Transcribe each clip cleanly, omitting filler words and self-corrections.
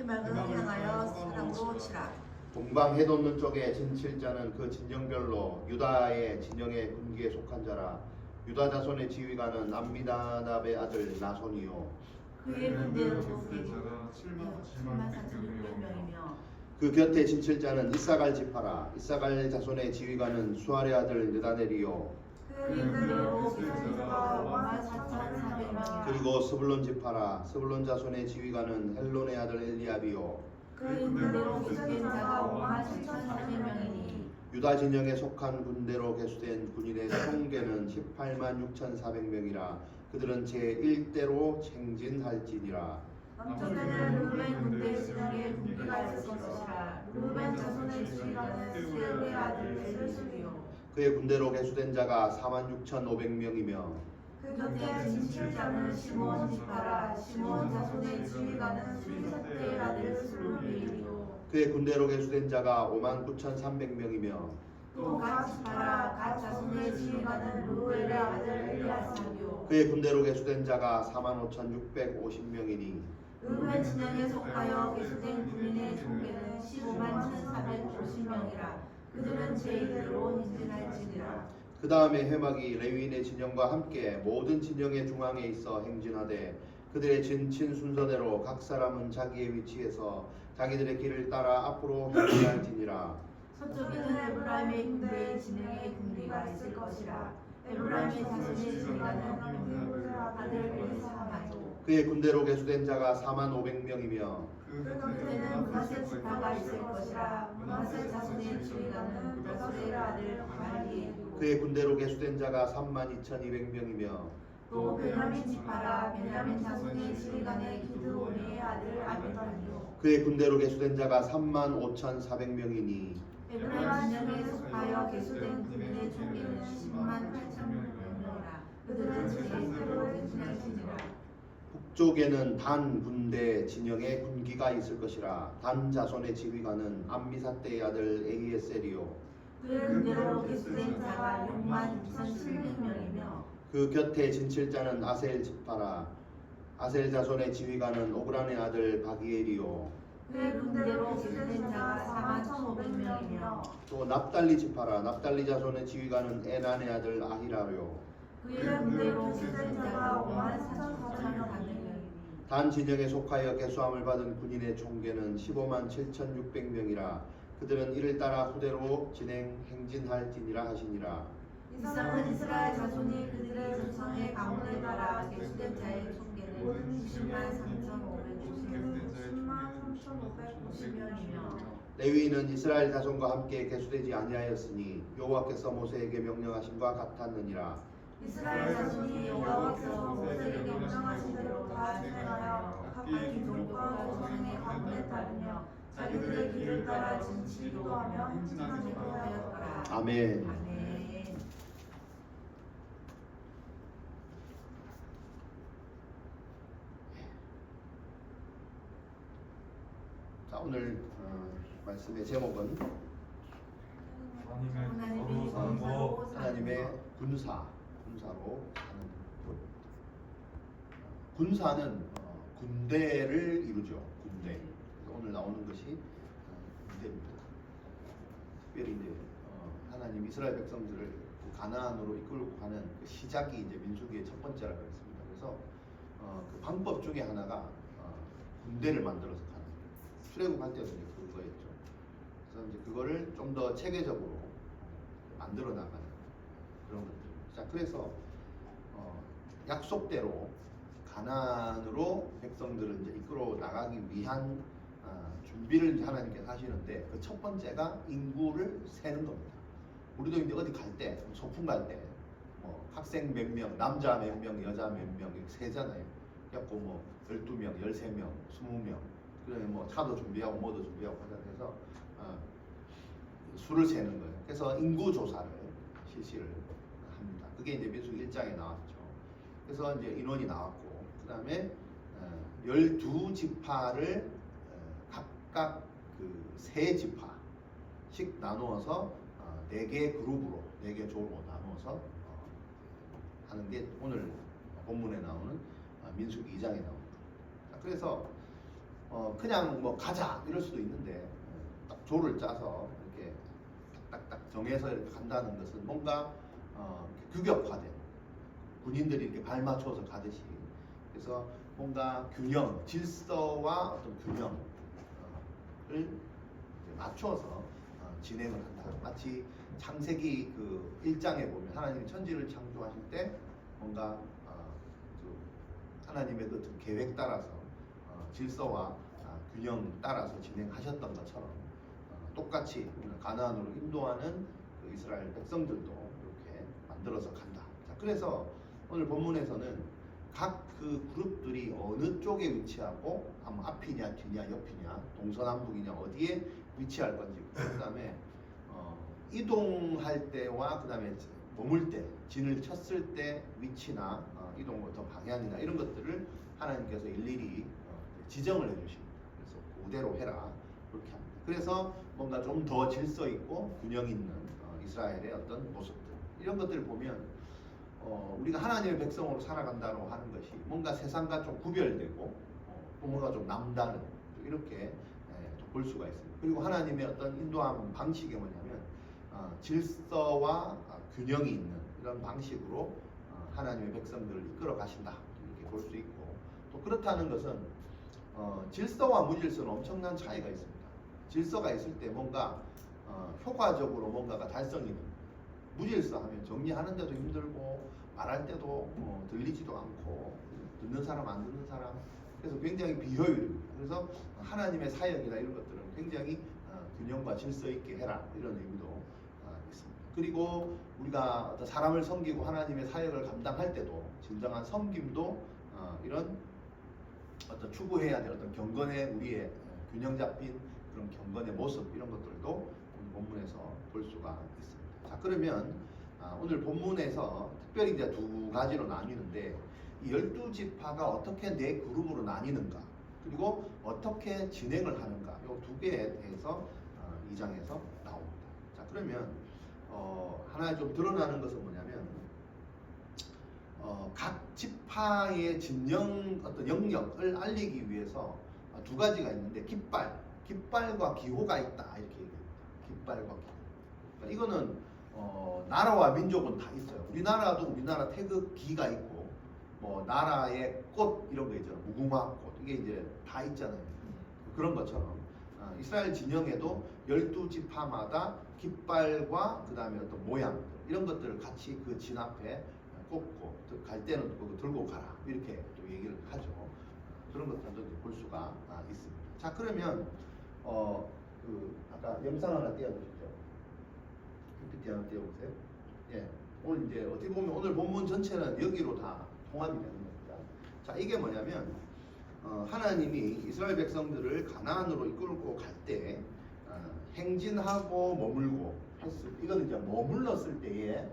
해막을 향하여 사랑으로 치라. 동방 해돋는 쪽에 진칠자는 그 진영별로 유다의 진영의 군기에 속한 자라. 유다 자손의 지휘관은 암미다답의 아들 나손이요. 그의 군대로 계기가 7만 4,600명이며 그 곁에 진칠자는 이사갈 지파라. 이사갈 자손의 지휘관은 수알의 아들 느다넬이요. 그의 군대로 계기가 5만 4,400명이라. 그리고 스불론 지파라. 스불론 자손의 지휘관은 헬론의 아들 엘리압이요. 그의 군대로 계수된 자가 5만 7,400명이니 유다 진영에 속한 군대로 계수된 군인의 총계는 18만 6,400명이라. 그들은 제1대로 행진할지니라. 남쪽에는 루벤 군대 진영의 군기가 있을 것이라. 루벤 자손의 지휘관은 수엘의 아들 엘리수리요. 그의 군대로 계수된 자가 46,500명이며 그 곁에 진칠자는 시몬 지파라. 시몬 자손의 지휘관은 수리사대의 아들 슬로미이요. 그의 군대로 계수된 자가 59,300명이며 또 갓 지파라. 갓 자손의 지휘관은 루엘의 아들 엘리아삽이요. 그의 군대로 계수된 자가 45,650명이니 루벤 진영에 속하여 계수된 군인의 총계는 15만 1,450명이라. 그들은 제1대로 행진할지니라. 그 다음에 해막이 레위인의 진영과 함께 모든 진영의 중앙에 있어 행진하되 그들의 진친 순서대로 각 사람은 자기의 위치에서 자기들의 길을 따라 앞으로 행진할지니라. 서쪽에는 에브라임의 군대의 진영의 군기가 있을 것이라. 에브라임의 자손의 지휘관은 헬론의 아들 엘리사마요. 그의 군대로 계수된 자가 45,500명이며 그 곁에는 므낫세 지파가 있을 것이라. 므낫세 자손의 지휘관은 므낫세의 아들 가말리엘이요. 그의 군대로 계수된 자가 32,200명이며 또 베냐민 지파라. 베냐민 자손의 지휘관의 기드온의 아들 아비단이요. 그의 군대로 계수된 자가 35,400명이니 에브라임 진영에 속하여 계수된 군인의 총기는 10만 8,600명이라. 그들은 제1대로 행진할지니라. 북쪽에는 단 군대 진영의 군기가 있을 것이라. 단 자손의 지휘관은 암미사대의 아들 에히에셀이요. 그의 군대로 계수된 자가 6만 2,700명이며 그 곁에 진칠자는 아셀 지파라. 아셀 자손의 지휘관은 오그란의 아들 바기엘이요. 그의 군대로 계수된 자가 4만 1,500명이며 또 납달리 지파라. 납달리 자손의 지휘관은 에난의 아들 아히라요. 그의 군대로 계수된 자가 5만 4,400명이니 단 진영에 속하여 계수함을 받은 군인의 총계는 15만 7,600명이라. 그들은 이를 따라 후대로 진행 행진할지니라 하시니라. 이상은 이스라엘 자손이 그들의 전성의 가문에 따라 계수된 자의 총계는 60만 3,550명이며 레위인은 이스라엘 자손과 함께 계수되지 아니하였으니 여호와께서 모세에게 명령하신 바 같았느니라. 이스라엘 자손이 여호와께서 모세에게 명령하신 대로 다 행하여 각각 기독과 전성의 가문에 따르며 자기들의 길을 따라 진치기도하며 행진하기도 하였더라. 아멘. 아멘. 자, 오늘 말씀의 제목은 하나님의 권사로 하나님의 군사로 사는 것. 군사는 군대를 이루죠. 군대. 그래서 오늘 나오는 것이 군대입니다. 특별히 이제 하나님 이스라엘 백성들을 그 가나안으로 이끌고 가는 그 시작이 이제 민수기의 첫 번째라고 했습니다. 그래서 그 방법 중에 하나가 군대를 만들어서 가는 거예요. 출애굽할 때도 이제 그거였죠. 그래서 이제 그거를 좀 더 체계적으로 만들어 나가는 그런 것들. 자, 그래서 약속대로 가나안으로 백성들을 이제 이끌어 나가기 위한 준비를 이제 하나님께서 하시는데 그 첫 번째가 인구를 세는 겁니다. 우리도 이제 어디 갈 때, 소풍 갈 때, 뭐 학생 몇 명, 남자 몇 명, 여자 몇 명 이렇게 세잖아요. 그래갖고 뭐 12명, 13명, 20명, 그다음에 뭐 차도 준비하고 뭐도 준비하고 하자 해서 수를 세는 거예요. 그래서 인구 조사를 실시를 합니다. 그게 이제 민수기 1장에 나왔죠. 그래서 이제 인원이 나왔고, 그다음에 12지파를 각각 그 3지파씩 나누어서 4개 그룹으로, 4개 조로 나누어서 하는 게 오늘 본문에 나오는 민수기 2장에 나옵니다. 그래서 그냥 뭐 가자 이럴 수도 있는데 딱 조를 짜서 이렇게 딱딱딱 정해서 이렇게 간다는 것은 뭔가 규격화된 군인들이 이렇게 발 맞춰서 가듯이 그래서 뭔가 균형, 질서와 어떤 균형을 맞춰서 진행을 한다. 마치 창세기 그 1장에 보면 하나님이 천지를 창조하실 때 뭔가 하나님의 그 계획 따라서 질서와 균형 따라서 진행하셨던 것처럼 똑같이 가나안으로 인도하는 그 이스라엘 백성들도 이렇게 만들어서 간다. 자, 그래서 오늘 본문에서는 각 그 그룹들이 어느 쪽에 위치하고 앞이냐 뒤냐 옆이냐 동서남북이냐 어디에 위치할 건지 그다음에 이동할 때와 그다음에 머물 때 진을 쳤을 때 위치나 이동 어떤 방향이나 이런 것들을 하나님께서 일일이 지정을 해주십니다. 그래서 그대로 해라 그렇게 합니다. 그래서 뭔가 좀 더 질서 있고 균형 있는 이스라엘의 어떤 모습들 이런 것들을 보면 우리가 하나님의 백성으로 살아간다고 하는 것이 뭔가 세상과 좀 구별되고 뭔가 좀 남다른 이렇게 볼 수가 있습니다. 그리고 하나님의 어떤 인도함 방식이 뭐냐면 질서와 균형이 있는 이런 방식으로 하나님의 백성들을 이끌어 가신다 이렇게 볼 수 있고 또 그렇다는 것은 질서와 무질서는 엄청난 차이가 있습니다. 질서가 있을 때 뭔가 효과적으로 뭔가가 달성이 됩니다. 무질서하면 정리하는데도 힘들고 말할 때도 들리지도 않고 듣는 사람 안 듣는 사람 그래서 굉장히 비효율입니다. 그래서 하나님의 사역이나 이런 것들은 굉장히 균형과 질서 있게 해라 이런 의미도 있습니다. 그리고 우리가 어떤 사람을 섬기고 하나님의 사역을 감당할 때도 진정한 섬김도 이런 어떤 추구해야 될 어떤 경건의 우리의 균형 잡힌 그런 경건의 모습 이런 것들도 오늘 본문에서 볼 수가 있습니다. 자, 그러면 오늘 본문에서 특별히 이제 두 가지로 나뉘는데 이 12지파가 어떻게 네 그룹으로 나뉘는가 그리고 어떻게 진행을 하는가 이 두 개에 대해서 2장에서 나옵니다. 자, 그러면 하나 좀 드러나는 것은 뭐냐면 각 지파의 진영 어떤 영역을 알리기 위해서 두 가지가 있는데 깃발과 기호가 있다 이렇게 얘기합니다. 깃발과 기호. 그러니까 이거는 나라와 민족은 다 있어요. 우리나라도 우리나라 태극기가 있고 뭐 나라의 꽃 이런 거 있잖아요. 무궁화꽃 이게 이제 다 있잖아요. 그런 것처럼 이스라엘 진영에도 12지파마다 깃발과 그 다음에 어떤 모양 이런 것들을 같이 그 진 앞에 꽂고 갈 때는 그거 들고 가라 이렇게 또 얘기를 하죠. 그런 것들도 볼 수가 있습니다. 자, 그러면 아까 영상 하나 띄워주시죠. PPT 하나 띄워보세요. 예, 오늘 이제 어떻게 보면 오늘 본문 전체는 여기로 다 통합이 되는 겁니다. 자, 이게 뭐냐면 하나님이 이스라엘 백성들을 가나안으로 이끌고 갈 때 행진하고 머물고 했을 때 이거는 이제 머물렀을 때의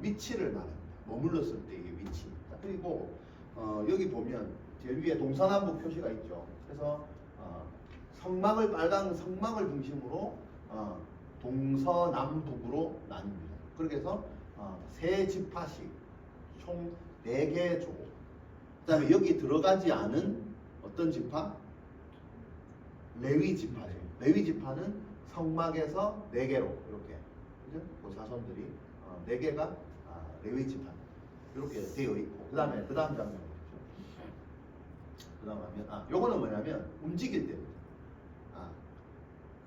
위치를 말합니다. 머물렀을 때의 위치입니다. 그리고 여기 보면 제일 위에 동서남북 표시가 있죠. 그래서 성막을 빨간 성막을 중심으로 동서남북으로 나뉩니다. 그렇게 해서 세 지파씩 총 4개 조. 그다음에 여기 들어가지 않은 어떤 지파? 레위 지파죠. 레위 지파는 성막에서 4개로 이렇게 그죠? 그 자손들이 4개가 레위 지파 이렇게 되어 있고 그다음에 그 다음 장면 그 다음 하면 요거는 뭐냐면 움직일 때입니다.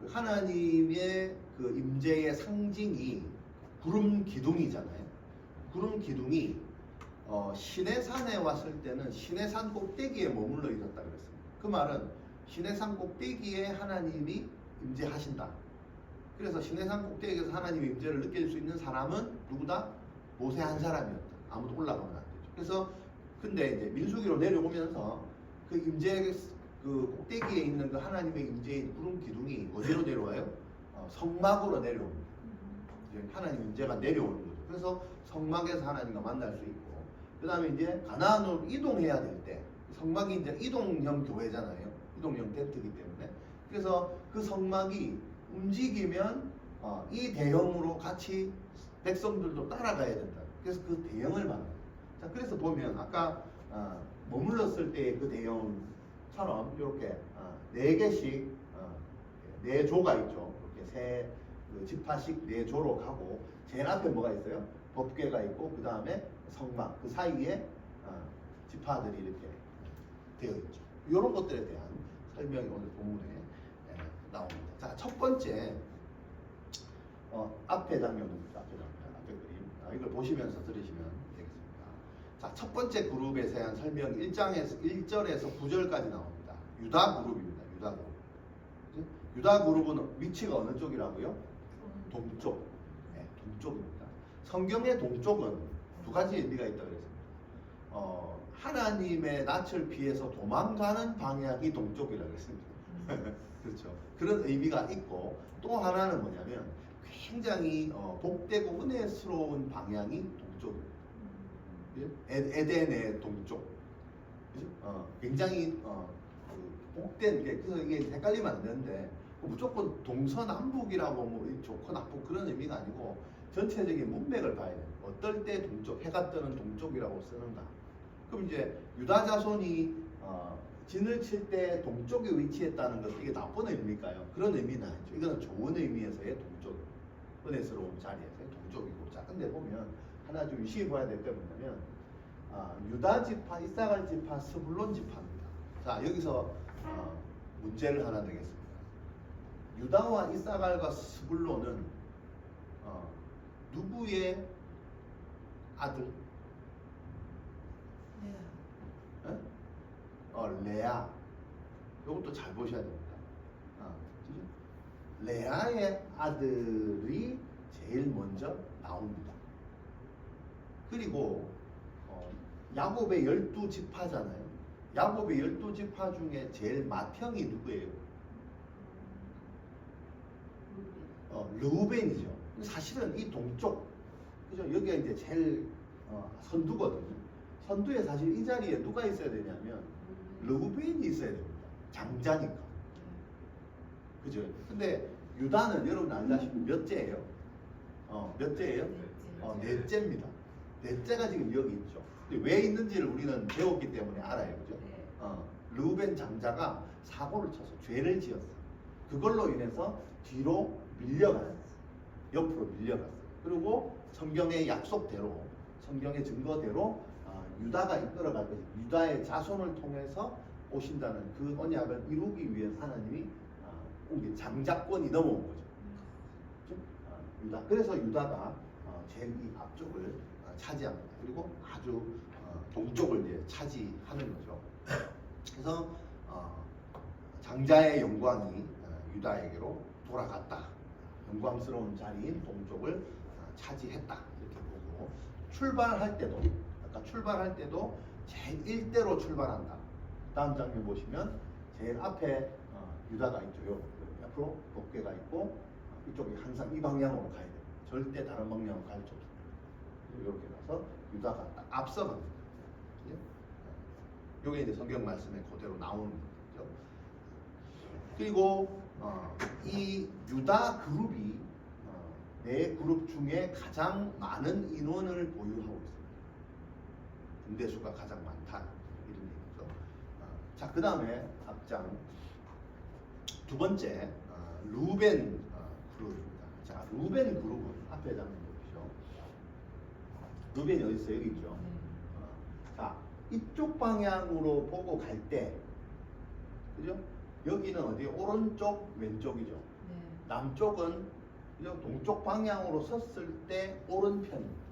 그 하나님의 그 임재의 상징이 구름 기둥이잖아요. 구름 기둥이 시내산에 왔을 때는 시내산 꼭대기에 머물러 있었다 그랬습니다. 그 말은 시내산 꼭대기에 하나님이 임재하신다. 그래서 시내산 꼭대기에서 하나님의 임재를 느낄 수 있는 사람은 누구다? 모세 한 사람이었다. 아무도 올라가면 안 되죠. 그래서 근데 이제 민수기로 내려오면서 그 임재 그 꼭대기에 있는 그 하나님의 임재인 구름 기둥이 어디로 내려와요? 성막으로 내려옵니다. 이제 하나님 임재가 내려오는 거죠. 그래서 성막에서 하나님과 만날 수 있고, 그 다음에 이제 가나안으로 이동해야 될 때, 성막이 이제 이동형 교회잖아요. 이동형 텐트이기 때문에. 그래서 그 성막이 움직이면 이 대형으로 같이 백성들도 따라가야 된다. 그래서 그 대형을 말합니다. 자, 그래서 보면 아까 머물렀을 때의 그 대형처럼 이렇게 네 개씩 네 조가 있죠. 이렇게 세 지파씩 네 조로 가고 제일 앞에 뭐가 있어요? 법궤가 있고 그 다음에 성막 그 사이에 지파들이 이렇게 되어 있죠. 이런 것들에 대한 설명이 오늘 본문에 나옵니다. 자, 첫 번째 앞에 장면입니다. 앞에 그림. 이걸 보시면서 들으시면 되겠습니다. 자, 첫 번째 그룹에 대한 설명 1절에서 9절까지 나옵니다. 유다 그룹입니다. 유다 그룹. 유다 그룹은 위치가 어느 쪽이라고요? 동쪽. 네, 동쪽입니다. 성경의 동쪽은 두 가지 의미가 있다고 그랬습니다. 하나님의 낯을 피해서 도망가는 방향이 동쪽이라고 했습니다. 그렇죠. 그런 의미가 있고 또 하나는 뭐냐면 굉장히 복되고 은혜스러운 방향이 동쪽입니다. 에덴의 동쪽. 그죠? 굉장히 복된 게 그래서 이게 헷갈리면 안 되는데 무조건 동서남북이라고 뭐 좋고 나쁘고 그런 의미가 아니고 전체적인 문맥을 봐야 돼요. 어떨 때 동쪽, 해가 뜨는 동쪽이라고 쓰는가. 그럼 이제 유다 자손이 진을 칠 때 동쪽에 위치했다는 것도 이게 나쁜 의미일까요? 그런 의미는 아니죠. 이거는 좋은 의미에서의 동쪽, 은혜스러운 자리에서의 동쪽이고. 자, 근데 보면 하나 좀 유심히 봐야 될 게 뭐냐면 유다 지파, 이사갈 지파, 스불론 지파입니다. 자, 여기서 문제를 하나 내겠습니다. 유다와 이사갈과 스불론은 누구의 아들? 레아. 이것도 잘 보셔야 됩니다. 레아의 아들이 제일 먼저 나옵니다. 그리고 야곱의 12지파잖아요. 야곱의 12지파 중에 제일 맏형이 누구예요? 르우벤이죠. 사실은 이 동쪽, 그죠? 여기가 이제 제일 선두거든요. 선두에 사실 이 자리에 누가 있어야 되냐면 르우벤이 있어야 됩니다. 장자니까. 그죠? 근데 유다는 여러분 알다시피 몇째예요? 몇째예요? 넷째입니다. 넷째가 지금 여기 있죠. 근데 왜 있는지를 우리는 배웠기 때문에 알아요. 그죠? 르우벤 장자가 사고를 쳐서 죄를 지었어. 그걸로 인해서 뒤로 밀려갔어요. 옆으로 밀려갔어요. 그리고 성경의 약속대로, 성경의 증거대로 유다가 이끌어갈 것이 유다의 자손을 통해서 오신다는 그 언약을 이루기 위해서 하나님이 장자권이 넘어온 거죠. 유다. 그래서 유다가 제일 이 앞쪽을 차지합니다. 그리고 아주 동쪽을 이제 차지하는 거죠. 그래서 장자의 영광이 유다에게로 돌아갔다. 영광스러운 자리인 동쪽을 차지했다. 이렇게 보고 출발할 때도 아까 출발할 때도 제일 일대로 출발한다. 다음 장면 보시면 제일 앞에 유다가 있죠. 앞으로 법궤가 있고 이쪽이 항상 이 방향으로 가야 돼요. 절대 다른 방향으로 갈 수 없습니다. 이렇게 가서 유다가 딱 앞서갑니다. 이게 이제 성경 말씀에 그대로 나오는 거죠. 그리고 이 유다 그룹이 네 그룹 중에 가장 많은 인원을 보유하고 있습니다. 군대수가 가장 많다 이런 얘기죠. 자, 그 다음에 앞장 두 번째 루벤 그룹입니다. 자, 루벤 그룹은 앞에 장면 보시죠. 루벤이 어디 있어요? 여기 있죠. 자, 이쪽 방향으로 보고 갈 때, 그죠? 여기는 어디? 오른쪽, 왼쪽이죠. 네. 남쪽은 그죠? 동쪽 방향으로 섰을 때 오른편입니다.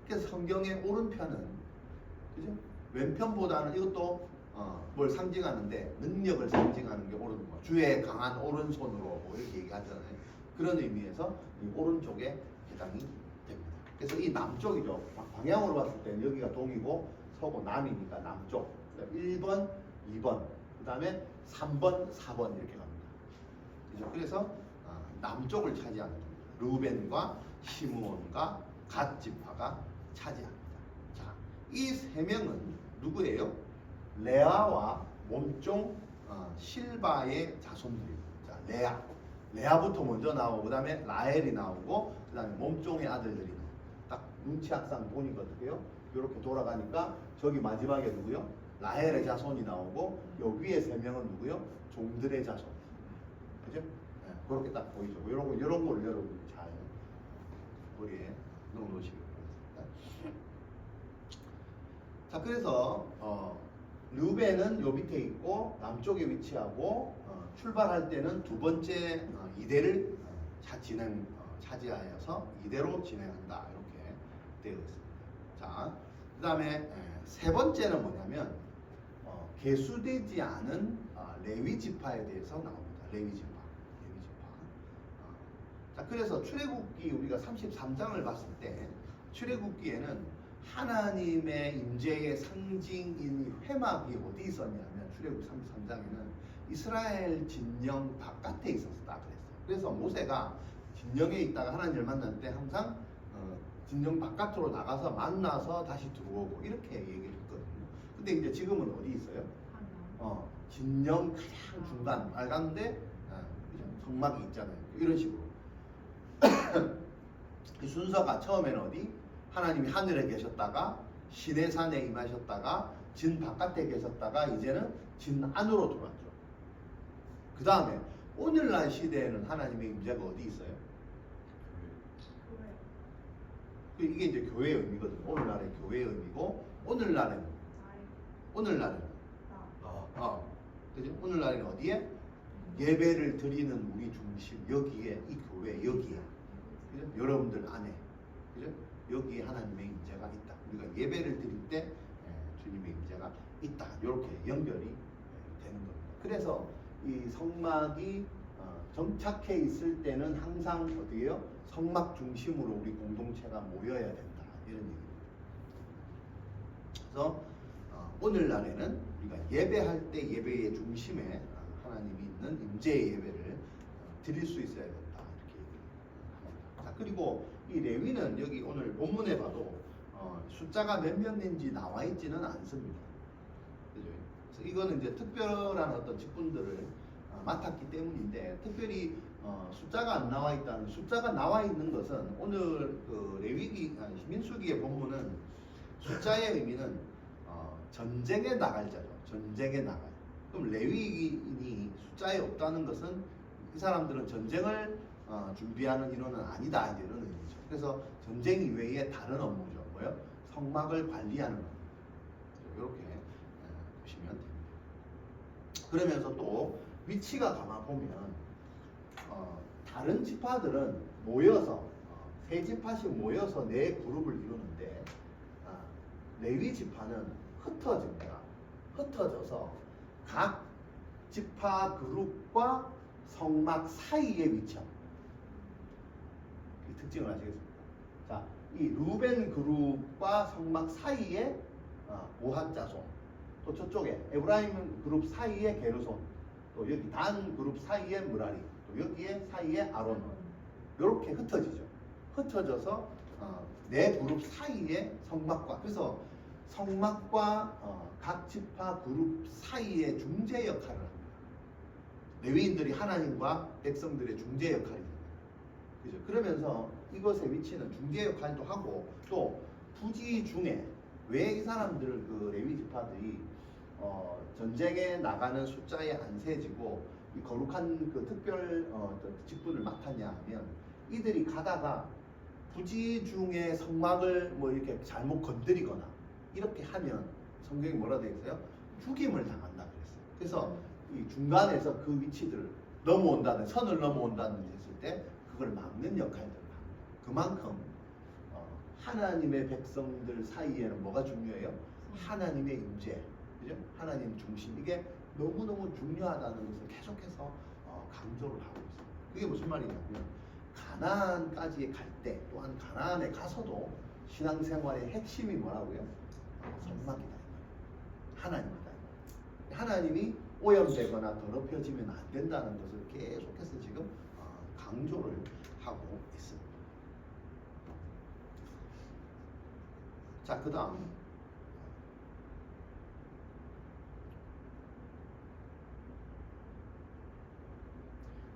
그래서 성경의 오른편은 그죠? 왼편보다는 이것도 뭘 상징하는데 능력을 상징하는 게 오른편. 주의 강한 오른손으로 뭐 이렇게 얘기하잖아요. 그런 의미에서 이 오른쪽에 해당이 됩니다. 그래서 이 남쪽이죠. 방향으로 봤을 때는 여기가 동이고 서고 남이니까 남쪽. 1번, 2번, 그 다음에 3번, 4번 이렇게 갑니다. 그죠? 그래서 남쪽을 차지하는 르우벤과 시므온과 갓 지파가 차지합니다. 자, 이 세 명은 누구예요? 레아와 몸종 실바의 자손들입니다. 자, 레아부터 먼저 나오고 그 다음에 라헬이 나오고 그 다음에 몸종의 아들들이 나오고 딱 눈치 항상 보니까 어떻게 해요? 이렇게 돌아가니까 저기 마지막에 누구요? 라헬의 자손이 나오고 요 위에 3명은 누구요? 종들의 자손. 그죠? 네, 그렇게 딱 보이죠. 이런 걸 여러분 잘 머리에 넣어놓으시기 바랍니다. 자, 그래서 르우벤은 요 밑에 있고 남쪽에 위치하고 출발할 때는 두 번째 이대를 차지하여서 이대로 진행한다 이렇게 되어 있습니다. 자, 그 다음에 세 번째는 뭐냐면 계수되지 않은 레위 지파에 대해서 나옵니다. 레위 지파. 자, 그래서 출애굽기 우리가 33장을 봤을 때 출애굽기에는 하나님의 임재의 상징인 회막이 어디 있었냐면 출애굽기 33장에는 이스라엘 진영 바깥에 있었다 그랬어요. 그래서 모세가 진영에 있다가 하나님을 만날 때 항상 진영 바깥으로 나가서 만나서 다시 들어오고 이렇게 얘기를 했거든요. 근데 이제 지금은 어디 있어요? 진영 가장 중간 빨간데 성막이 있잖아요. 이런 식으로 이 순서가 처음에는 어디? 하나님이 하늘에 계셨다가 시내산에 임하셨다가 진 바깥에 계셨다가 이제는 진 안으로 들어왔죠. 그 다음에 오늘날 시대에는 하나님의 임재가 어디 있어요? 이게 이제 교회의 의미거든요. 오늘날의 교회의 의미고 오늘날에는 그죠? 오늘날에는 어디에? 예배를 드리는 우리 중심 여기에 이 교회 여기에 그죠? 여러분들 안에 그죠? 여기에 하나님의 임재가 있다. 우리가 예배를 드릴 때 주님의 임재가 있다. 이렇게 연결이 되는 겁니다. 그래서 이 성막이 정착해 있을 때는 항상 어디에요? 성막 중심으로 우리 공동체가 모여야 된다. 이런 얘기입니다. 그래서 오늘날에는 우리가 예배할 때 예배의 중심에 하나님이 있는 임재의 예배를 드릴 수 있어야 된다. 이렇게 얘기합니다. 자, 그리고 이 레위는 여기 오늘 본문에 봐도 숫자가 몇 명인지 나와 있지는 않습니다. 그죠? 그래서 이거는 이제 특별한 어떤 직분들을 맡았기 때문인데 특별히 숫자가 안 나와 있다는 숫자가 나와 있는 것은 오늘 그 레위기 민수기의 본문은 숫자의 의미는 전쟁에 나갈 자죠. 전쟁에 나갈. 그럼 레위인이 숫자에 없다는 것은 이 사람들은 전쟁을 준비하는 인원은 아니다 이런 의미죠. 그래서 전쟁 이외에 다른 업무죠. 뭐요? 성막을 관리하는 업무. 이렇게 보시면 됩니다. 그러면서 또 위치가 가만 보면 다른 지파들은 모여서 세 지파씩 모여서 네 그룹을 이루는데 레위 지파는 흩어집니다. 흩어져서 각 지파 그룹과 성막 사이에 위치합니다. 이 특징을 아시겠습니까? 자, 이 루벤 그룹과 성막 사이에 고핫 자손, 또 저쪽에 에브라임 그룹 사이에 게르손, 또 여기 단 그룹 사이에 무라리, 또 여기에 사이에 아론. 이렇게 흩어지죠. 흩어져서 네 그룹 사이에 성막과 그래서 성막과 각 지파 그룹 사이의 중재 역할을 합니다. 레위인들이 하나님과 백성들의 중재 역할입니다. 그죠? 그러면서 이것의 위치는 중재 역할도 하고 또 부지 중에 왜 이 사람들 그 레위 지파들이 전쟁에 나가는 숫자에 안 세지고 이 거룩한 그 특별 직분을 맡았냐 하면 이들이 가다가 부지 중에 성막을 뭐 이렇게 잘못 건드리거나 이렇게 하면 성경이 뭐라 되어 있어요? 죽임을 당한다 그랬어요. 그래서 이 중간에서 그 위치들을 넘어온다는 선을 넘어온다는 했을 때 그걸 막는 역할들을 합니다. 그만큼 하나님의 백성들 사이에는 뭐가 중요해요? 하나님의 임재, 그죠? 하나님 중심 이게 너무너무 중요하다는 것을 계속해서 강조를 하고 있습니다. 그게 무슨 말이냐면 가나안까지 갈 때 또한 가나안에 가서도 신앙생활의 핵심이 뭐라고요? 성막이다. 하나님이다. 하나님이 오염되거나 더럽혀지면 안 된다는 것을 계속해서 지금 강조를 하고 있습니다. 자, 그 다음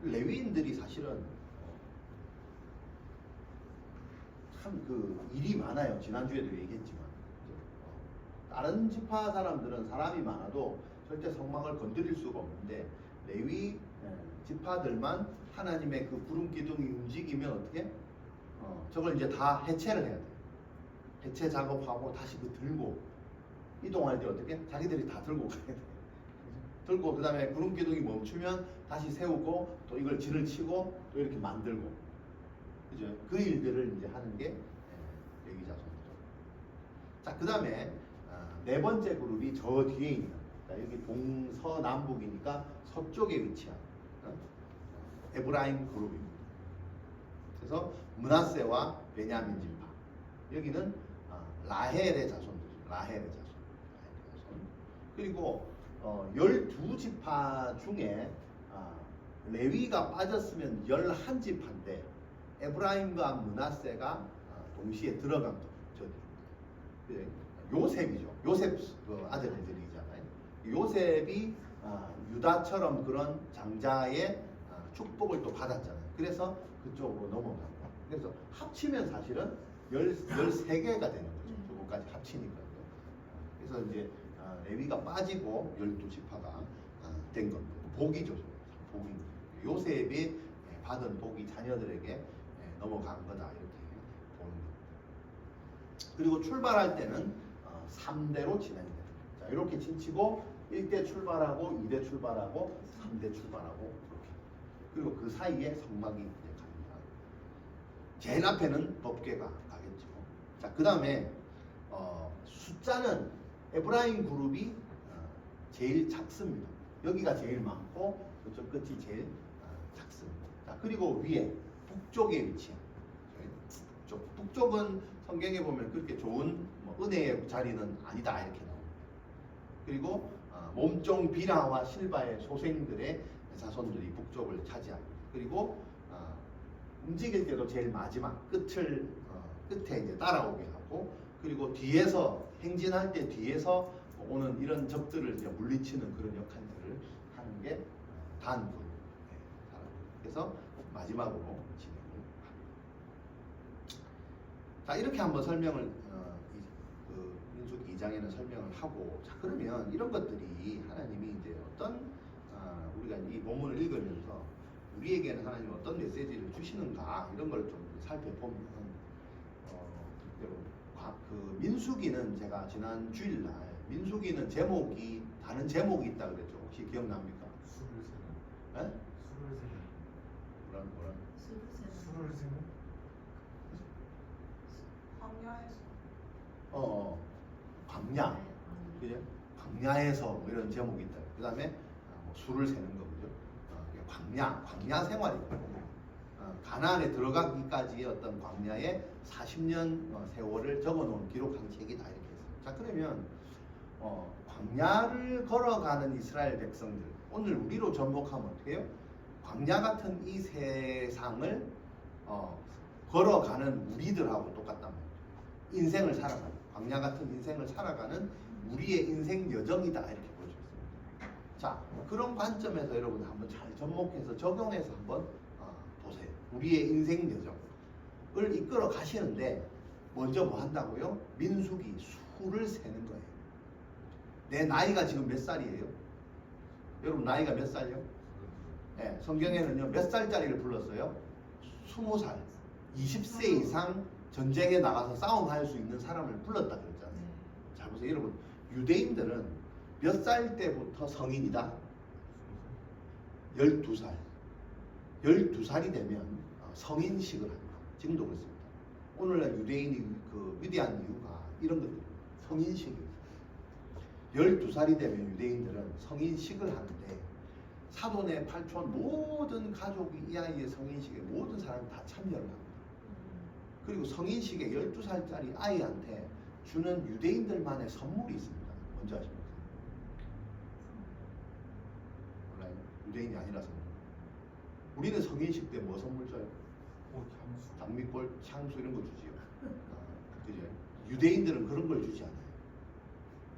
레위인들이 사실은 참 그 일이 많아요. 지난주에도 얘기했지만 다른 지파 사람들은 사람이 많아도 절대 성막을 건드릴 수가 없는데 레위 지파들만 하나님의 그 구름 기둥이 움직이면 어떻게? 저걸 이제 다 해체를 해야 돼. 해체 작업하고 다시 그 들고 이동할 때 어떻게? 자기들이 다 들고 가야 돼. 들고 그 다음에 구름 기둥이 멈추면 다시 세우고 또 이걸 질을 치고 또 이렇게 만들고, 그죠? 그 일들을 이제 하는 게 레위 자손이죠. 자, 그 다음에 네 번째 그룹이 저 뒤에 있는, 자, 여기 동서남북이니까 서쪽에 위치한 에브라임 그룹입니다. 그래서 므낫세와 베냐민 지파. 여기는 라헬의 자손들이죠. 라헬의 자손. 그리고 12지파 중에 레위가 빠졌으면 11지파인데 에브라임과 므낫세가 동시에 들어간 거죠. 요셉이죠. 요셉 그 아들들이잖아요. 요셉이 유다처럼 그런 장자의 축복을 또 받았잖아요. 그래서 그쪽으로 넘어간 거. 그래서 합치면 사실은 13개가 되는 거죠. 저거까지 합치니까요. 그래서 이제 레위가 빠지고 12지파가 된 겁니다. 복이죠. 복이. 요셉이 받은 복이 자녀들에게 넘어간 거다 이렇게 보는 겁니다. 그리고 출발할 때는 3대로 진행됩니다. 자, 이렇게 진치고 1대 출발하고 2대 출발하고 3대 출발하고 이렇게. 그리고 그 사이에 성막이 이제 갑니다. 제일 앞에는 법궤가 가겠죠. 자, 그 다음에 숫자는 에브라임 그룹이 제일 작습니다. 여기가 제일 많고 그쪽 끝이 제일 작습니다. 자, 그리고 위에 북쪽에 위치한 북쪽은 성경에 보면 그렇게 좋은 은혜의 자리는 아니다 이렇게 나옵니다. 그리고 몸종 비라와 실바의 소생들의 자손들이 북쪽을 차지합니다. 그리고 움직일 때도 제일 마지막 끝에 이제 따라오게 하고, 그리고 뒤에서 행진할 때 뒤에서 오는 이런 적들을 이제 물리치는 그런 역할들을 하는 게 단 그룹. 그래서 마지막으로 진행을 합니다. 자, 이렇게 한번 설명을 그 민수기 2장에는 설명을 하고, 자, 그러면 이런 것들이 하나님이 이제 어떤 우리가 이 본문을 읽으면서 우리에게는 하나님 어떤 메시지를 주시는가 이런 걸 좀 살펴보면 그 민수기는 제가 지난 주일날 민수기는 제목이 다른 제목이 있다 그랬죠. 혹시 기억납니까? 수를 세는. 네? 수를 세는. 뭐라? 수를 세는. 광야에서 광야, 그죠? 광야에서 뭐 이런 제목이 있다. 그 다음에 수를 세는 거 그죠? 광야 생활이고, 가나안에 들어가기까지의 어떤 광야의 40년 세월을 적어놓은 기록한 책이다 이렇게 했어요. 자, 그러면 광야를 걸어가는 이스라엘 백성들, 오늘 우리로 접목하면 어떻게 해요? 광야 같은 이 세상을 걸어가는 우리들하고 똑같단 말이에요. 인생을 살아가는, 광야 같은 인생을 살아가는 우리의 인생 여정이다 이렇게 볼 수 있습니다. 자, 그런 관점에서 여러분 한번 잘 접목해서 적용해서 한번 보세요. 우리의 인생 여정을 이끌어 가시는데 먼저 뭐 한다고요? 민수기 수를 세는 거예요. 내 나이가 지금 몇 살이에요? 여러분 나이가 몇 살이요? 네, 성경에는요 몇 살짜리를 불렀어요? 20살, 20세 이상 전쟁에 나가서 싸움할 수 있는 사람을 불렀다 그랬잖아요. 잘 보세요 여러분, 유대인들은 몇 살 때부터 성인이다? 12살. 12살이 되면 성인식을 합니다. 지금도 그렇습니다. 오늘날 유대인이 그 위대한 이유가 이런 것들입니다. 성인식입니다. 12살이 되면 유대인들은 성인식을 하는데 사돈의 팔촌 모든 가족이 이 아이의 성인식에 모든 사람이 다 참여를 합니다. 그리고 성인식에 12살짜리 아이한테 주는 유대인들만의 선물이 있습니다. 뭔지 아십니까? 몰라요? 유대인이 아니라서. 우리는 성인식 때 뭐 선물 줘요? 향수. 장미꽃, 향수 이런 거 주지요. 그죠? 유대인들은 그런 걸 주지 않아요.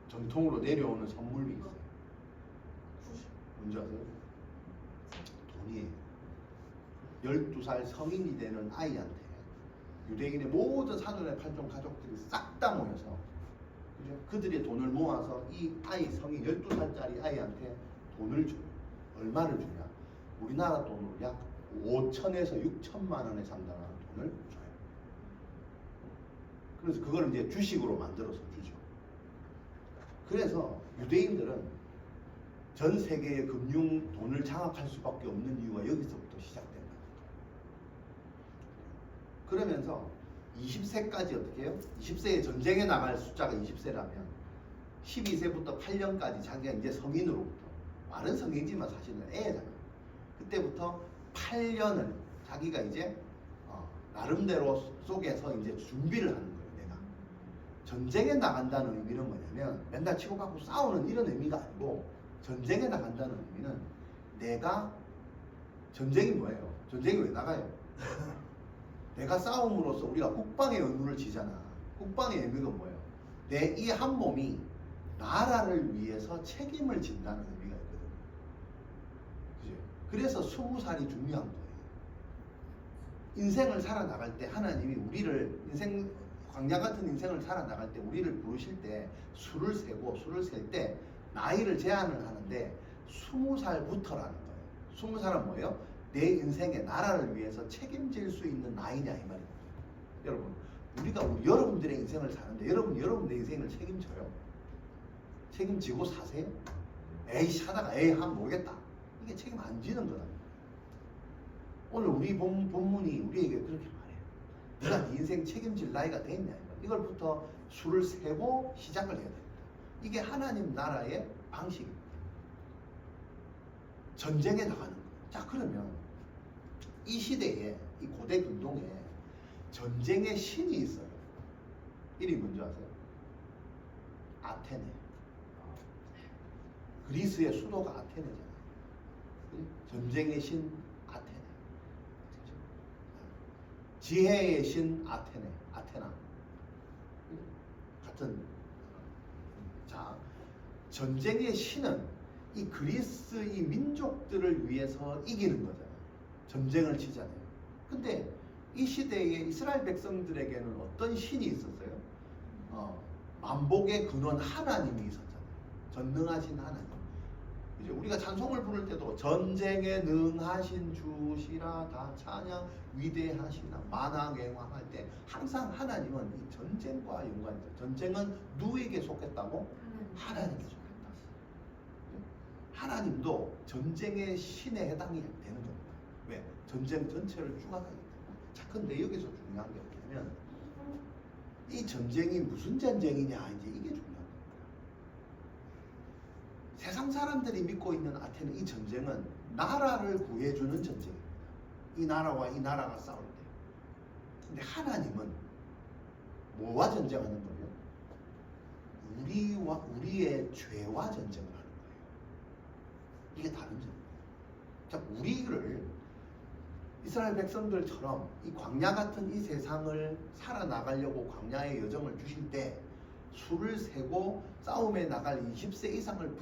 전통으로 내려오는 선물이 있어요. 뭔지 아세요? 돈이에요. 12살 성인이 되는 아이한테 유대인의 모든 사돈의 팔촌 가족들이 싹 다 모여서 그죠? 그들의 돈을 모아서 이 아이 성인 12살짜리 아이한테 돈을 줘요. 얼마를 주냐? 우리나라 돈으로 약 5천에서 6천만 원에 상당한 돈을 줘요. 그래서 그걸 이제 주식으로 만들어서 주죠. 그래서 유대인들은 전 세계의 금융 돈을 장악할 수밖에 없는 이유가 여기서부터 시작된다. 그러면서 20세까지 어떻게 해요? 20세에 전쟁에 나갈 숫자가 20세라면 12세부터 8년까지 자기가 이제 성인으로부터 말은 성인이지만 사실은 애잖아. 그때부터 8년을 자기가 이제 나름대로 속에서 이제 준비를 하는 거예요. 내가 전쟁에 나간다는 의미는 뭐냐면 맨날 치고받고 싸우는 이런 의미가 아니고, 전쟁에 나간다는 의미는 내가 전쟁이 뭐예요? 전쟁이 왜 나가요? 내가 싸움으로써 우리가 국방의 의무를 지잖아. 국방의 의미가 뭐예요? 내 이 한 몸이 나라를 위해서 책임을 진다는 의미가 있거든. 그죠? 그래서 20살이 중요한 거예요. 인생을 살아나갈 때 하나님이 우리를 광야 같은 인생을 살아나갈 때 우리를 부르실 때 수를 셀 때 나이를 제한을 하는데 20살부터라는 거예요. 20살은 뭐예요? 내 인생에 나라를 위해서 책임질 수 있는 나이냐 이 말입니다. 여러분, 우리가 여러분들의 인생을 사는데 여러분의 인생을 책임져요? 책임지고 사세요? 에이 하다가 에이 하면 모르겠다. 이게 책임 안 지는 거다. 오늘 우리 본문이 우리에게 그렇게 말해요. 네가 네 인생 책임질 나이가 됐냐. 이걸부터 수를 세고 시작을 해야 됩니다. 이게 하나님 나라의 방식입니다. 전쟁에 나가는 거예요. 자, 그러면 이 시대에, 이 고대 근동에 전쟁의 신이 있어요. 이름이 뭔지 아세요? 아테네. 그리스의 수도가 아테네잖아요. 전쟁의 신 아테네. 지혜의 신 아테나. 같은. 자, 전쟁의 신은 이 그리스 이 민족들을 위해서 이기는 거잖아요. 전쟁을 치잖아요. 근데 이 시대에 이스라엘 백성들에게는 어떤 신이 있었어요? 만복의 근원 하나님이 있었잖아요. 전능하신 하나님. 이제 우리가 찬송을 부를 때도 전쟁에 능하신 주시라 다 찬양 위대하시나 만왕행왕할 때 항상 하나님은 이 전쟁과 연관이 있어요. 전쟁은 누구에게 속했다고? 하나님께 속했다. 하나님도 전쟁의 신에 해당이 되는 겁니다. 왜? 전쟁 전체를 주관하기 때문에. 자, 근데 여기서 중요한 게 뭐냐면 이 전쟁이 무슨 전쟁이냐 이제 이게 중요한 겁니다. 세상 사람들이 믿고 있는 아테네 이 전쟁은 나라를 구해주는 전쟁입니다. 이 나라와 이 나라가 싸울 때. 근데 하나님은 뭐와 전쟁하는 거예요? 우리의 죄와 전쟁을 하는 거예요. 이게 다른 점이에요. 자, 우리를 이스라엘 백성들처럼 이 광야 같은 이 세상을 살아나가려고 광야의 여정을 주실 때 수를 세고 싸움에 나갈 20세 이상을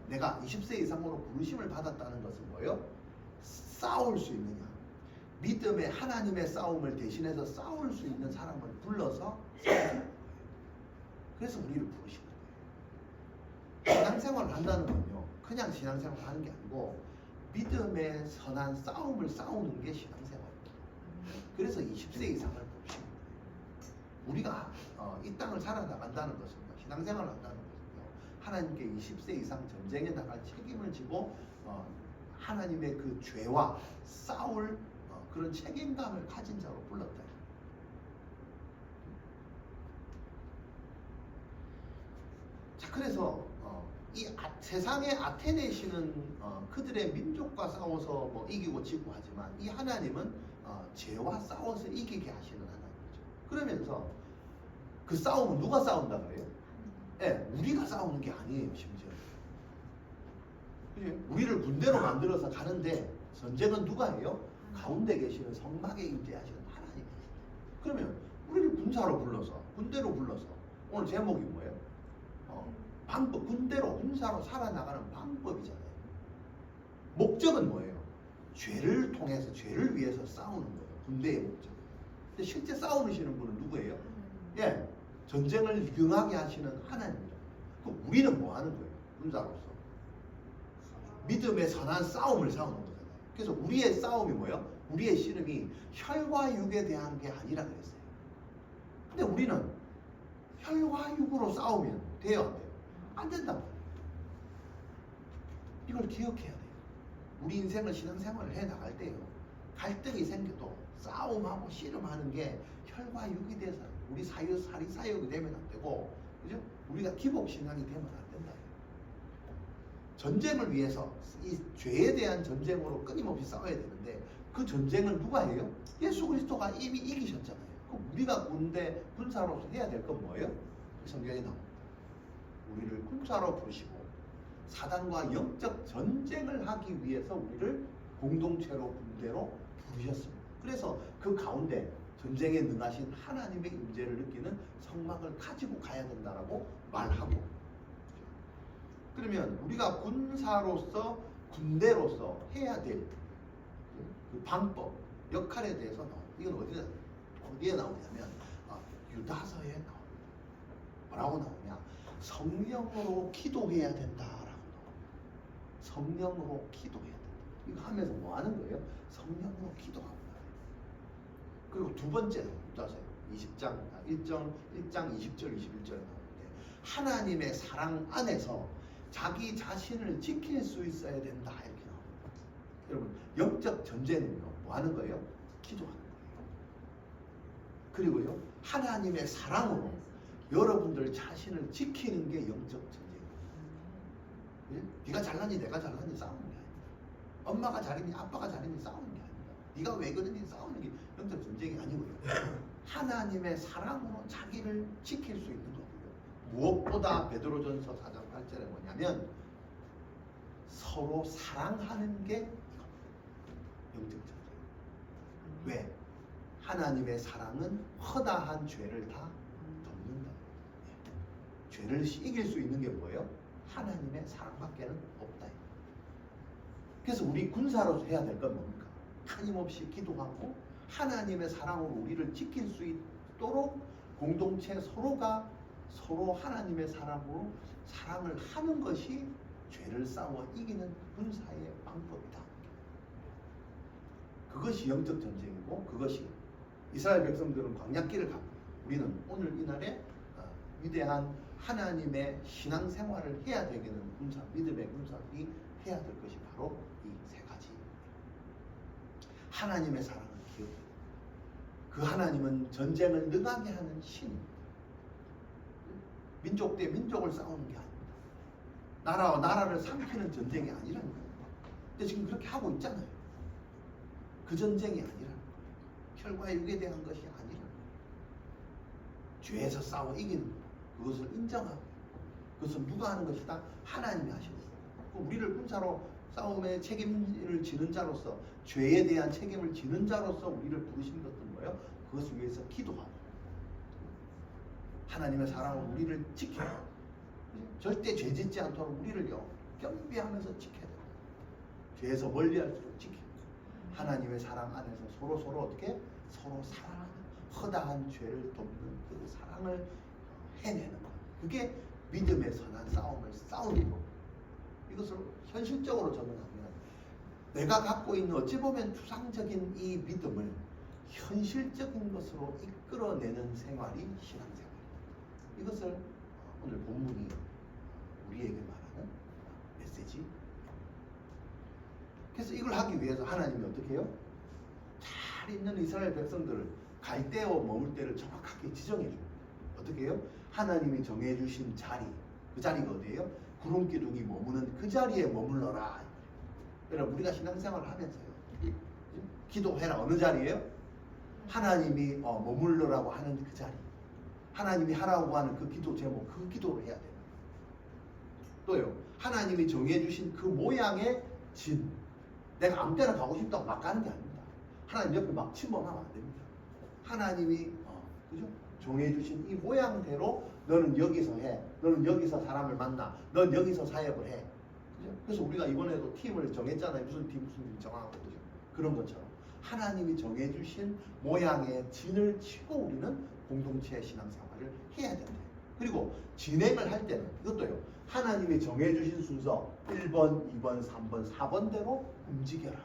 내가 20세 이상으로 부르심을 받았다는 것은 뭐예요? 싸울 수 있느냐. 믿음의 하나님의 싸움을 대신해서 싸울 수 있는 사람을 불러서 그래서 우리를 부르신 거예요. 신앙생활을 한다는 건요, 그냥 신앙생활을 하는 게 아니고 믿음의 선한 싸움을 싸우는 게 신앙생활입니다. 그래서 20세 이상을 부르신 거예요. 우리가 이 땅을 살아나간다는 것은요, 신앙생활을 한다는 것은요, 하나님께 20세 이상 전쟁에 나갈 책임을 지고 하나님의 그 죄와 싸울 그런 책임감을 가진 자로 불렀다. 자, 그래서 이 세상의 아테네 신은 그들의 민족과 싸워서 뭐 이기고 지고 하지만 이 하나님은 죄와 싸워서 이기게 하시는 하나님이죠. 그러면서 그 싸움은 누가 싸운다 그래요? 네, 우리가 싸우는 게 아니에요. 심지어 우리를 군대로 만들어서 가는데 전쟁은 누가 해요? 가운데 계시는 성막에 임재하시는 하나님이에요. 그러면 우리를 군사로 불러서 군대로 불러서 오늘 제목이 뭐예요? 방법, 군대로 군사로 살아나가는 방법이잖아요. 목적은 뭐예요? 죄를 통해서 죄를 위해서 싸우는 거예요. 군대의 목적. 근데 실제 싸우시는 분은 누구예요? 예, 전쟁을 능하게 하시는 하나님이죠. 그럼 우리는 뭐 하는 거예요? 군사로서 믿음의 선한 싸움을 싸우는 거잖아요. 그래서 우리의 싸움이 뭐예요? 우리의 씨름이 혈과 육에 대한 게 아니라 그랬어요. 근데 우리는 혈과 육으로 싸우면 돼요, 안 돼요? 안 된단 말이에요. 이걸 기억해야 돼요. 우리 인생을 신앙생활을 해 나갈 때요, 갈등이 생겨도 싸움하고 씨름하는 게 혈과 육이 돼서 우리 사리 사욕이 되면 안 되고, 그죠? 우리가 기복 신앙이 되면 안 된다. 전쟁을 위해서 이 죄에 대한 전쟁으로 끊임없이 싸워야 되는데 그 전쟁을 누가 해요? 예수 그리스도가 이미 이기셨잖아요. 그럼 우리가 군사로서 해야 될 건 뭐예요? 성경에 나옵니다. 우리를 군사로 부르시고 사단과 영적 전쟁을 하기 위해서 우리를 공동체로 군대로 부르셨습니다. 그래서 그 가운데 전쟁에 능하신 하나님의 임재를 느끼는 성막을 가지고 가야 된다라고 말하고, 그러면 우리가 군사로서 군대로서 해야 될 그 방법, 역할에 대해서 나옵니다. 이건 어디에 나오냐면 유다서에 나옵니다. 뭐라고 나오냐? 성령으로 기도해야 된다라고 나옵니다. 성령으로 기도해야 된다. 이거 하면서 뭐 하는 거예요? 성령으로 기도하고 나와요. 그리고 두 번째 유다서 20장 1장 20절 21절에 나오는데 하나님의 사랑 안에서 자기 자신을 지킬 수 있어야 된다 이렇게 나옵니다. 여러분, 영적 전쟁은요 뭐 하는 거예요? 기도하는 거예요. 그리고요 하나님의 사랑으로 여러분들 자신을 지키는 게 영적 전쟁이에요. 네가 잘났니 내가 잘났니 싸우는 게 아닙니다. 엄마가 잘했니 아빠가 잘했니 싸우는 게 아닙니다. 네가 왜 그러니 싸우는 게 영적 전쟁이 아니고요. 하나님의 사랑으로 자기를 지킬 수 있는 거고요. 무엇보다 베드로전서 4장 8절에 뭐냐면 서로 사랑하는 게 영적 전쟁. 왜? 하나님의 사랑은 허다한 죄를 다 덮는다. 죄를 이길 수 있는 게 뭐예요? 하나님의 사랑밖에는 없다. 그래서 우리 군사로서 해야 될 건 뭡니까? 끊임없이 기도하고 하나님의 사랑으로 우리를 지킬 수 있도록 공동체 서로가 서로 하나님의 사랑으로 사랑을 하는 것이 죄를 싸워 이기는 군사의 방법이다. 그것이 영적 전쟁이고 그것이 이스라엘 백성들은 광야길을 가고 우리는 오늘 이날에 위대한 하나님의 신앙생활을 해야 되는 군사, 믿음의 군사들이 해야 될 것이 바로 이 세 가지. 하나님의 사랑을 기억해요. 그 하나님은 전쟁을 능하게 하는 신입니다. 민족 대 민족을 싸우는 게 아닙니다. 나라와 나라를 삼키는 전쟁이 아니라는 거예요. 근데 지금 그렇게 하고 있잖아요. 그 전쟁이 아니라는 거예요. 혈과 육에 대한 것이 아니라는 거예요. 죄에서 싸워 이기는 것, 그것을 인정하고 그것은 누가 하는 것이다? 하나님이 하시는 거예요. 우리를 군사로 싸움의 책임을 지는 자로서 죄에 대한 책임을 지는 자로서 우리를 부르신 것은 뭐예요? 그것을 위해서 기도하고 하나님의 사랑으로 우리를 지켜요. 절대 죄 짓지 않도록 우리를요 겸비하면서 지켜야 돼요. 죄에서 멀리할수록 지켜요. 하나님의 사랑 안에서 서로 어떻게 서로 사랑하는 허다한 죄를 돕는 그 사랑을 해내는 것. 그게 믿음의 선한 싸움을 싸우는 것. 이것을 현실적으로 적용하면 내가 갖고 있는 어찌 보면 추상적인 이 믿음을 현실적인 것으로 이끌어내는 생활이 신앙생활입니다. 이것을 오늘 본문이 우리에게 말하는 메시지. 그래서 이걸 하기 위해서 하나님이 어떻게 해요? 잘 있는 이스라엘 백성들을 갈 때와 머물 때를 정확하게 지정해 줍니다. 어떻게 해요? 하나님이 정해주신 자리, 그 자리가 어디예요? 구름 기둥이 머무는 그 자리에 머물러라. 여러분, 우리가 신앙생활을 하면서요 기도해라. 어느 자리예요? 하나님이 머물러라고 하는 그 자리, 하나님이 하라고 하는 그 기도 제목, 그 기도를 해야 돼요. 또요, 하나님이 정해주신 그 모양의 진, 내가 아무 때나 가고 싶다고 막 가는 게 아닙니다. 하나님 옆에 막 침범하면 안 됩니다. 하나님이 그죠? 정해주신 이 모양대로 너는 여기서 해, 너는 여기서 사람을 만나, 넌 여기서 사역을 해. 그죠? 그래서 우리가 이번에도 팀을 정했잖아요. 무슨 팀 정하고. 그죠? 그런 것처럼 하나님이 정해주신 모양의 진을 치고 우리는 공동체 신앙생활을 해야 된다. 그리고 진행을 할 때는 이것도요. 하나님이 정해주신 순서 1번, 2번, 3번, 4번대로 움직여라.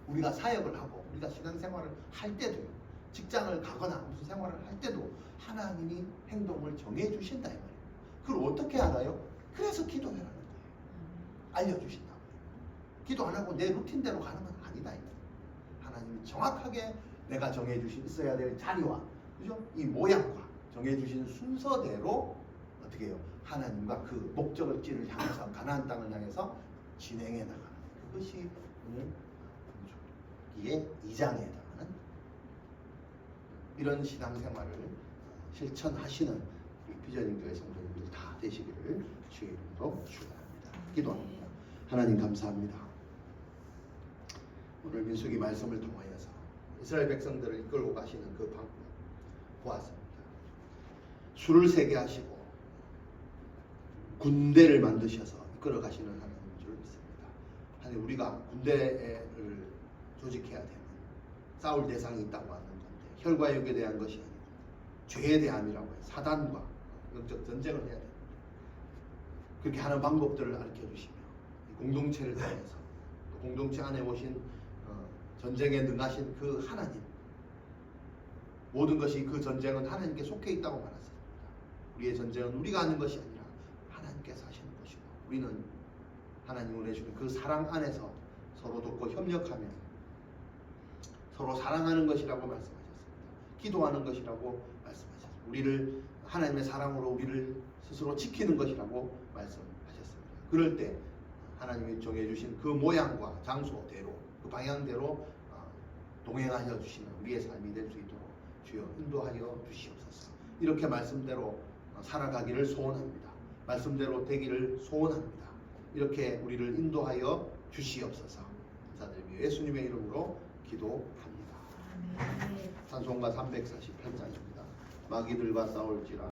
우리가 사역을 하고 우리가 신앙생활을 할 때도요. 직장을 가거나 무슨 생활을 할 때도 하나님이 행동을 정해주신다 이 말이에요. 그걸 어떻게 알아요? 그래서 기도해라는 거예요. 알려주신다고. 기도 안 하고 내 루틴대로 가는 건 아니다. 하나님이 정확하게 내가 정해주신 있어야 될 자리와 그죠? 이 모양과 정해주신 순서대로 어떻게 해요? 하나님과 그 목적지를 향해서 가나안 땅을 향해서 진행해 나가는 그것이 오늘 이에 2장에 해당하는 이런 신앙생활을 실천하시는 비전인교회 성도님들 다 되시기를 주의 이름으로 축원합니다. 기도합니다. 하나님 감사합니다. 오늘 민수기 말씀을 통하여서 이스라엘 백성들을 이끌고 가시는 그 방법 보았습니다. 술을 세게 하시고 군대를 만드셔서 이끌어 가시는 하나님인 줄 믿습니다. 하나님 우리가 군대를 조직해야 되는 싸울 대상이 있다고 하는 건데 혈과육에 대한 것이 아니고 죄에 대함이라고 해요. 사단과 영적 전쟁을 해야 됩니다. 그렇게 하는 방법들을 가르쳐 주시며 공동체를 통해서 또 공동체 안에 오신 전쟁에 능하신 그 하나님 모든 것이 그 전쟁은 하나님께 속해 있다고 말했습니다. 우리의 전쟁은 우리가 하는 것이 아니라 하나님께서 하시는 것이고 우리는 하나님 보내주는 그 사랑 안에서 서로 돕고 협력하며 서로 사랑하는 것이라고 말씀하셨습니다. 기도하는 것이라고 말씀하셨습니다. 우리를 하나님의 사랑으로 우리를 스스로 지키는 것이라고 말씀하셨습니다. 그럴 때 하나님이 정해주신 그 모양과 장소대로 그 방향대로 동행하여 주시는 우리의 삶이 될 수 있도록 주여 인도하여 주시옵소서. 이렇게 말씀대로 살아가기를 소원합니다. 말씀대로 되기를 소원합니다. 이렇게 우리를 인도하여 주시옵소서. 감사드리며 예수님의 이름으로 기도합니다. 찬송가 348장입니다. 마귀들과 싸울지라